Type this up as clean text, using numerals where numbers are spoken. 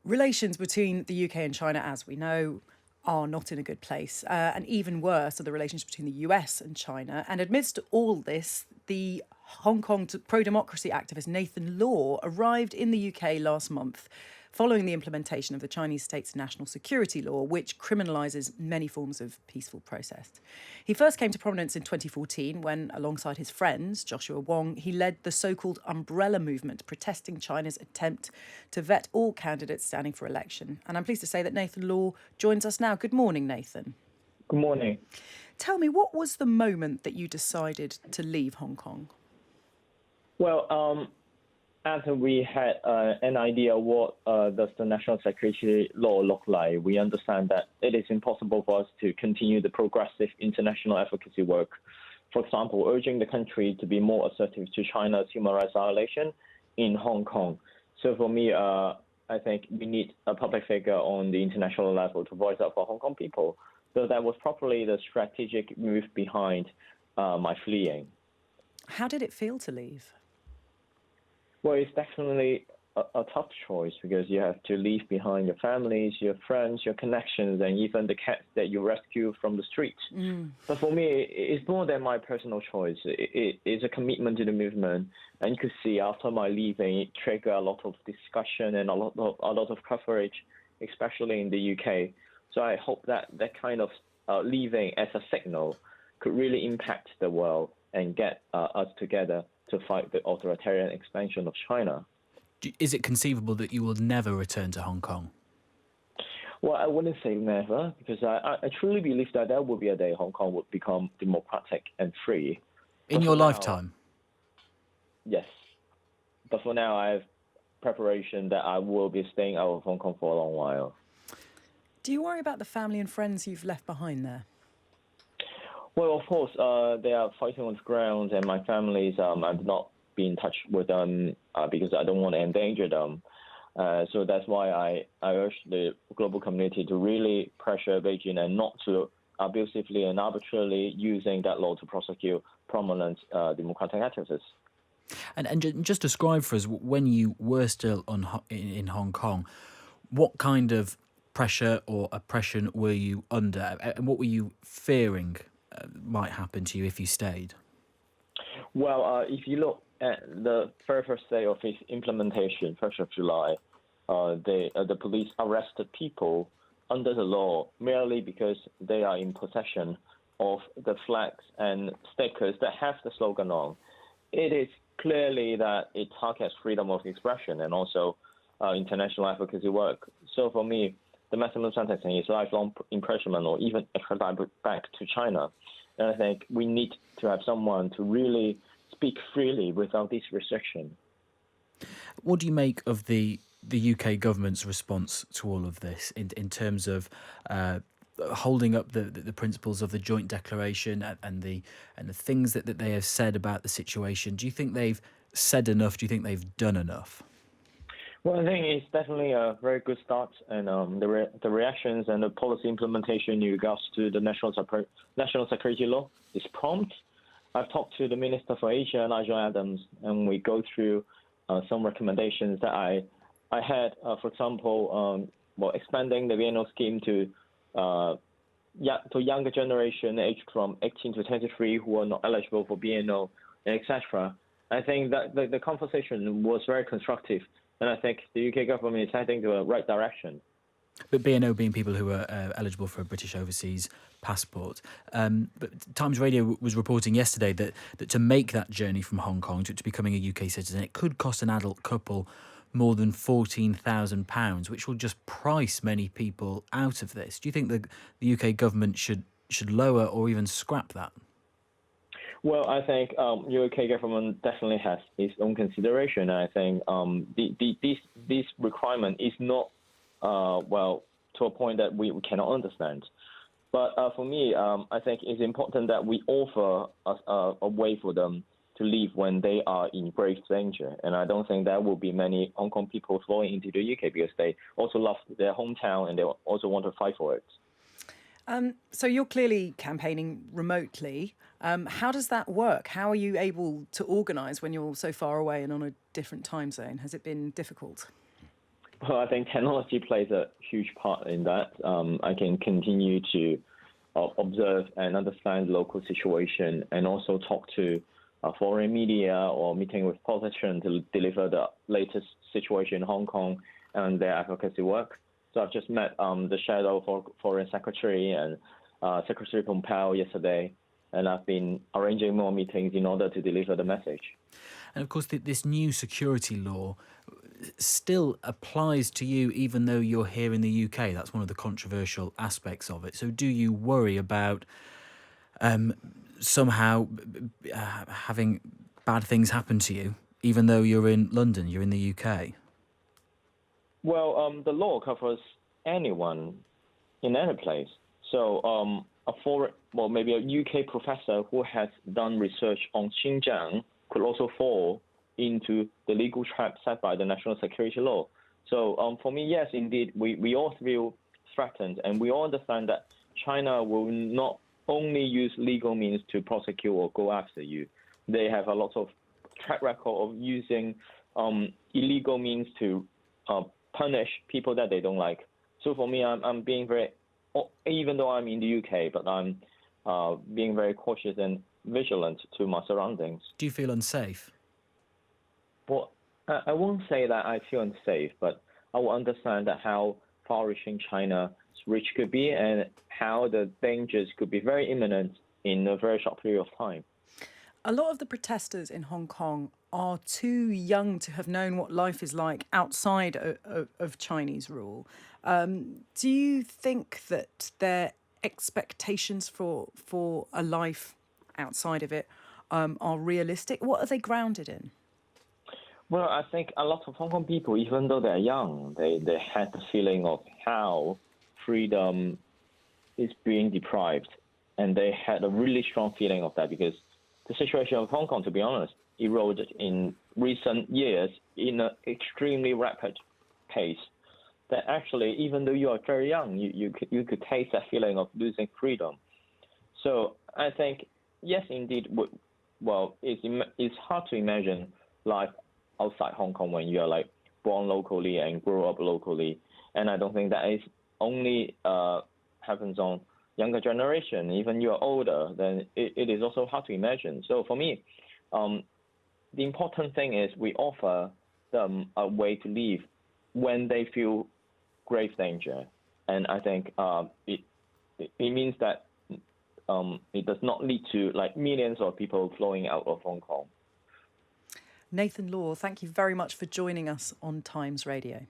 Relations between the UK and China, as we know, are not in a good place. And even worse are the relations between the US and China. And amidst all this, the Hong Kong pro-democracy activist Nathan Law arrived in the UK last month following the implementation of the Chinese state's national security law, which criminalises many forms of peaceful protest. He first came to prominence in 2014 when, alongside his friends, Joshua Wong, he led the so-called umbrella movement protesting China's attempt to vet all candidates standing for election. And I'm pleased to say that Nathan Law joins us now. Good morning, Nathan. Good morning. Tell me, what was the moment that you decided to leave Hong Kong? Well, after we had an idea what does the national security law look like, we understand that it is impossible for us to continue the progressive international advocacy work. For example, urging the country to be more assertive to China's human rights violation in Hong Kong. So for me, I think we need a public figure on the international level to voice out for Hong Kong people. So that was properly the strategic move behind my fleeing. How did it feel to leave? Well, it's definitely a tough choice because you have to leave behind your families, your friends, your connections, and even the cats that you rescue from the street. But for me, it's more than my personal choice. It is a commitment to the movement. And you could see after my leaving, it triggered a lot of discussion and a lot of coverage, especially in the UK. So I hope that kind of leaving as a signal could really impact the world and get us together to fight the authoritarian expansion of China. Is it conceivable that you will never return to Hong Kong? Well, I wouldn't say never, because I truly believe that there will be a day Hong Kong would become democratic and free. In your lifetime? Yes. But for now, I have preparation that I will be staying out of Hong Kong for a long while. Do you worry about the family and friends you've left behind there? Well, of course, they are fighting on the ground, and my families, I've not been in touch with them because I don't want to endanger them. So that's why I urge the global community to really pressure Beijing and not to abusively and arbitrarily using that law to prosecute prominent democratic activists. And just describe for us, when you were still in Hong Kong, what kind of pressure or oppression were you under, and what were you fearing might happen to you if you stayed? Well, if you look at the very first day of its implementation, 1st of July, the police arrested people under the law merely because they are in possession of the flags and stickers that have the slogan on. It is clearly that it targets freedom of expression and also international advocacy work. So for me, the maximum sentencing is lifelong imprisonment or even extradition back to China. And I think we need to have someone to really speak freely without this restriction. What do you make of the UK government's response to all of this in terms of holding up the principles of the joint declaration and the things that they have said about the situation? Do you think they've said enough? Do you think they've done enough? Well, I think it's definitely a very good start, and the reactions and the policy implementation in regards to the national security law is prompt. I've talked to the Minister for Asia, Nigel Adams, and we go through some recommendations that I had, for example, expanding the VNO scheme to younger generation aged from 18 to 23 who are not eligible for BNO, etc. I think that the conversation was very constructive. And I think the UK government is heading to the right direction. But BNO being people who are eligible for a British overseas passport. But Times Radio was reporting yesterday that to make that journey from Hong Kong to becoming a UK citizen, it could cost an adult couple more than £14,000, which will just price many people out of this. Do you think the UK government should lower or even scrap that? Well, I think UK government definitely has its own consideration. I think this requirement is not, to a point that we cannot understand. But for me, I think it's important that we offer a way for them to leave when they are in grave danger. And I don't think there will be many Hong Kong people flowing into the UK because they also love their hometown and they also want to fight for it. So you're clearly campaigning remotely. How does that work? How are you able to organise when you're so far away and on a different time zone? Has it been difficult? Well, I think technology plays a huge part in that. I can continue to observe and understand local situation, and also talk to foreign media or meeting with politicians to deliver the latest situation in Hong Kong and their advocacy work. So I've just met the Shadow Foreign Secretary and Secretary Pompeo yesterday, and I've been arranging more meetings in order to deliver the message. And of course, this new security law still applies to you, even though you're here in the UK. That's one of the controversial aspects of it. So do you worry about somehow having bad things happen to you, even though you're in London, you're in the UK? Well, the law covers anyone in any place. So maybe a UK professor who has done research on Xinjiang could also fall into the legal trap set by the national security law. So for me, yes, indeed, we all feel threatened, and we all understand that China will not only use legal means to prosecute or go after you. They have a lot of track record of using illegal means to punish people that they don't like. So for me, I'm being very, even though I'm in the UK, but I'm being very cautious and vigilant to my surroundings. Do you feel unsafe? Well, I won't say that I feel unsafe, but I will understand that how far-reaching China's reach could be, and how the dangers could be very imminent in a very short period of time. A lot of the protesters in Hong Kong are too young to have known what life is like outside of Chinese rule. Do you think that their expectations for a life outside of it are realistic? What are they grounded in? Well, I think a lot of Hong Kong people, even though they're young, they had the feeling of how freedom is being deprived. And they had a really strong feeling of that, because the situation of Hong Kong, to be honest, eroded in recent years in an extremely rapid pace. That actually, even though you are very young, you could taste that feeling of losing freedom. So I think, yes, indeed, well, it's hard to imagine life outside Hong Kong when you are like born locally and grow up locally. And I don't think that is only happens on younger generation. Even you're older, then it is also hard to imagine. So for me, the important thing is we offer them a way to live when they feel grave danger. And I think it means that it does not lead to like millions of people flowing out of Hong Kong. Nathan Law, thank you very much for joining us on Times Radio.